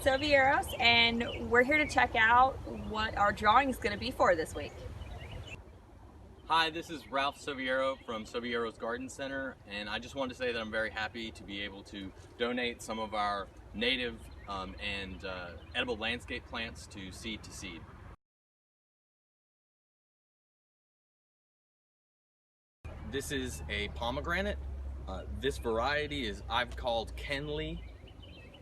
Sovieros, and we're here to check out what our drawing is going to be for this week. Hi, this is Ralph Soviero from Sovieros Garden Center, and I just wanted to say that I'm very happy to be able to donate some of our native and edible landscape plants to Seed to Seed. This is a pomegranate. This variety I've called Kenley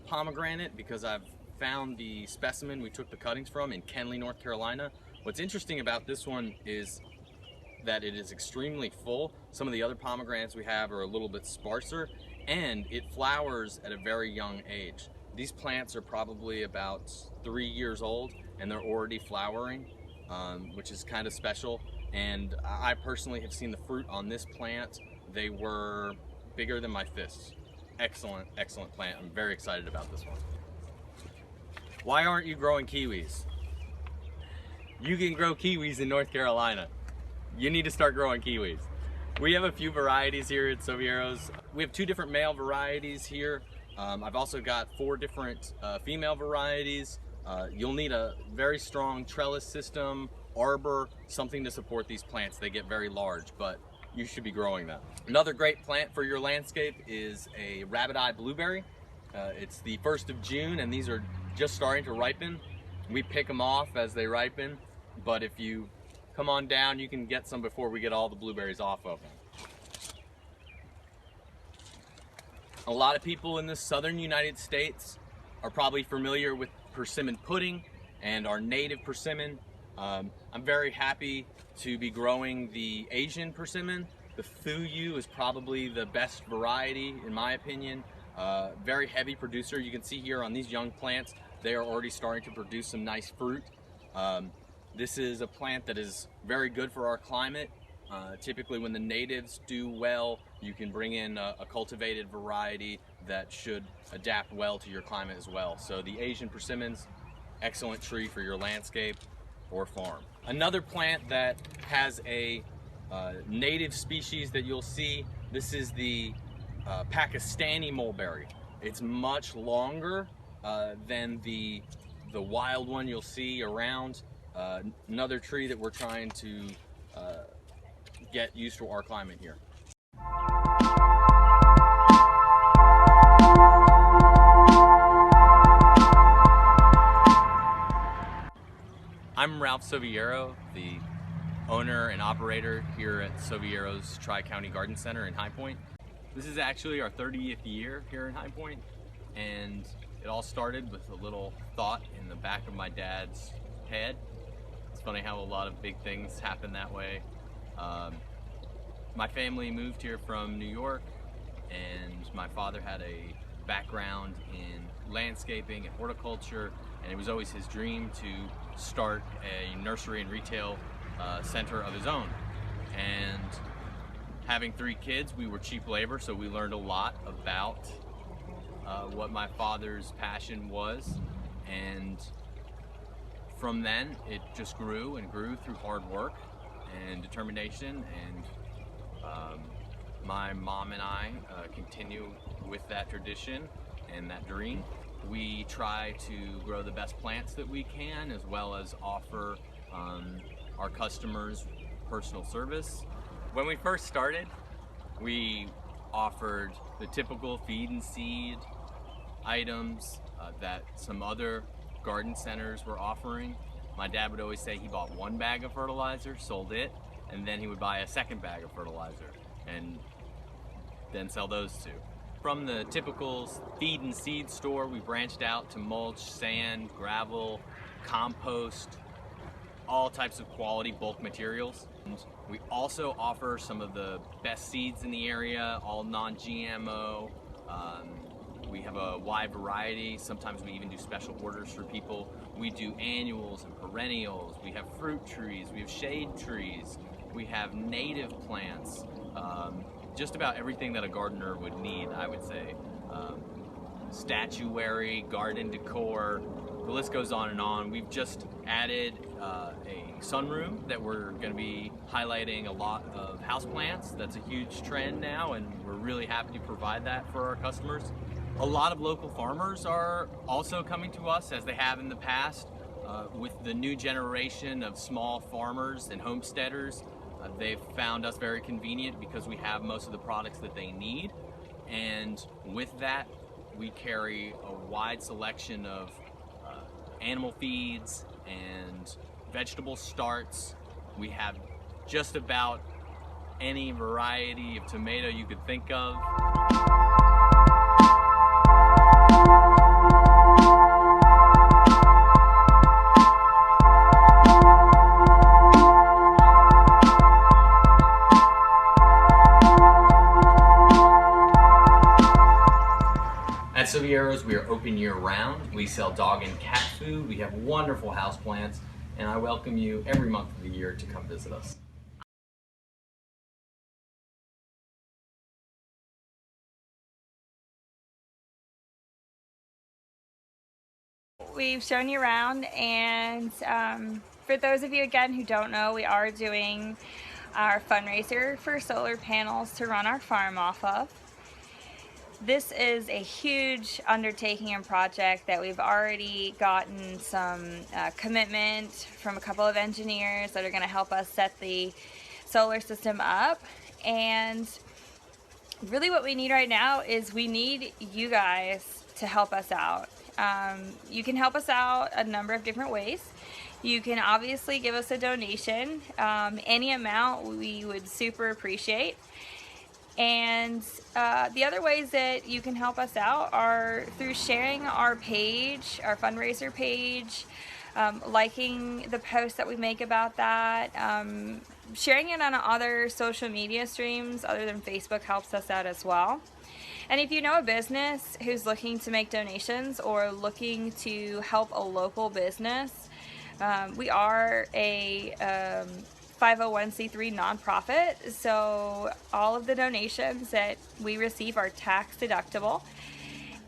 pomegranate because I've found the specimen we took the cuttings from in Kenley, North Carolina. What's interesting about this one is that it is extremely full. Some of the other pomegranates we have are a little bit sparser, and it flowers at a very young age. These plants are probably about 3 years old and they're already flowering, which is kind of special. And I personally have seen the fruit on this plant. They were bigger than my fists. Excellent, excellent plant. I'm very excited about this one. Why aren't you growing kiwis? You can grow kiwis in North Carolina. You need to start growing kiwis. We have a few varieties here at Sovieros. We have 2 different male varieties here. I've also got 4 different female varieties. You'll need a very strong trellis system, arbor, something to support these plants. They get very large, but you should be growing them. Another great plant for your landscape is a rabbit-eye blueberry. It's the 1st of June and these are just starting to ripen. We pick them off as they ripen, but if you come on down, you can get some before we get all the blueberries off of them. A lot of people in the southern United States are probably familiar with persimmon pudding and our native persimmon. I'm very happy to be growing the Asian persimmon. The Fuyu is probably the best variety in my opinion. Very heavy producer. You can see here on these young plants, they are already starting to produce some nice fruit. This is a plant that is very good for our climate. Typically when the natives do well, you can bring in a cultivated variety that should adapt well to your climate as well. So the Asian persimmons, excellent tree for your landscape or farm. Another plant that has a native species that you'll see, this is the Pakistani mulberry. It's much longer than the wild one you'll see around. Another tree that we're trying to get used to our climate here. I'm Ralph Soviero, the owner and operator here at Sovieros Tri-County Garden Center in High Point. This is actually our 30th year here in High Point, and it all started with a little thought in the back of my dad's head. It's funny how a lot of big things happen that way. My family moved here from New York, and my father had a background in landscaping and horticulture, and it was always his dream to start a nursery and retail center of his own. And having 3 kids, we were cheap labor, so we learned a lot about what my father's passion was, and from then it just grew and grew through hard work and determination, and my mom and I continue with that tradition and that dream. We try to grow the best plants that we can, as well as offer our customers personal service. When we first started, we offered the typical feed and seed items that some other garden centers were offering. My dad would always say he bought 1 bag of fertilizer, sold it, and then he would buy a 2nd bag of fertilizer and then sell those 2. From the typical feed and seed store, we branched out to mulch, sand, gravel, compost, all types of quality bulk materials. And we also offer some of the best seeds in the area, all non-GMO. We have a wide variety. Sometimes we even do special orders for people. We do annuals and perennials. We have fruit trees. We have shade trees. We have native plants. Just about everything that a gardener would need, I would say. Statuary, garden decor, the list goes on and on. We've just added a sunroom that we're going to be highlighting a lot of houseplants. That's a huge trend now, and we're really happy to provide that for our customers. A lot of local farmers are also coming to us, as they have in the past. With the new generation of small farmers and homesteaders, they've found us very convenient because we have most of the products that they need. And with that, we carry a wide selection of animal feeds and vegetable starts. We have just about any variety of tomato you could think of. At Sovieros, we are open year-round. We sell dog and cat food. We have wonderful houseplants, and I welcome you every month of the year to come visit us. We've shown you around, and for those of you again who don't know, we are doing our fundraiser for solar panels to run our farm off of. This is a huge undertaking and project that we've already gotten some commitment from a couple of engineers that are going to help us set the solar system up. And really what we need right now is we need you guys to help us out. You can help us out a number of different ways. You can obviously give us a donation. Any amount we would super appreciate. And the other ways that you can help us out are through sharing our page, our fundraiser page, liking the posts that we make about that, sharing it on other social media streams other than Facebook helps us out as well. And if you know a business who's looking to make donations or looking to help a local business, we are a 501c3 nonprofit, so all of the donations that we receive are tax deductible.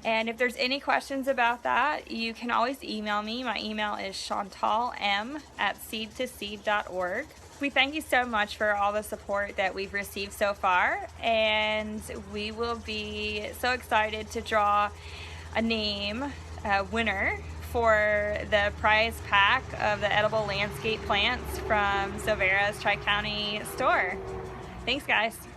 And if there's any questions about that, you can always email me. My email is chantalm@seedtoseed.org. We thank you so much for all the support that we've received so far, and we will be so excited to draw a name, winner, for the prize pack of the edible landscape plants from Sovieros Tri-County store. Thanks, guys.